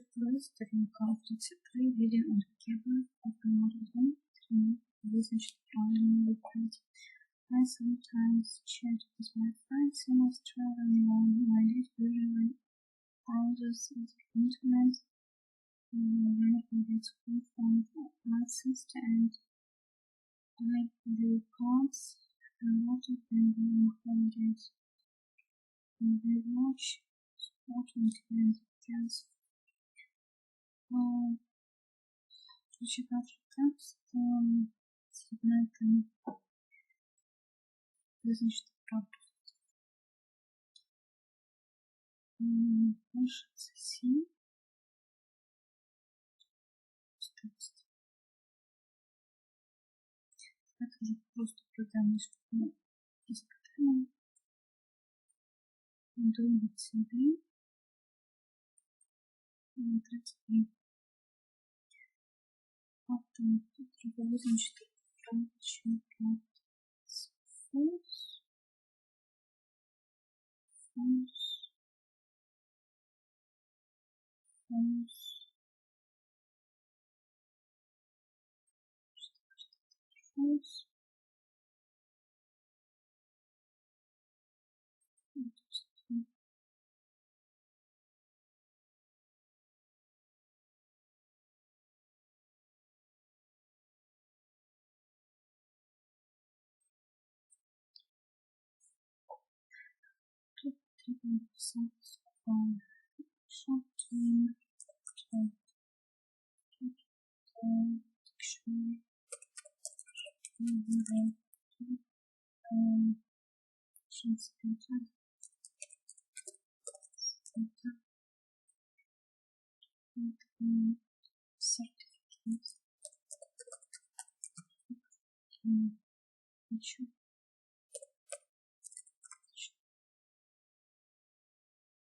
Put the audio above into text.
first conflicts 3 billion on the cable of the model home to usage from the point. I sometimes chat with my friends in Australia on my usually houses of the internet when it's good from my sister and I do cards a lot of them on holidays. They watch sport and dance. She got text сегментом различных правд. Больше соси. Это же просто продано, что мы испытаем. Думать себе. Тратить. Потом другой что раньше фунс something certificates.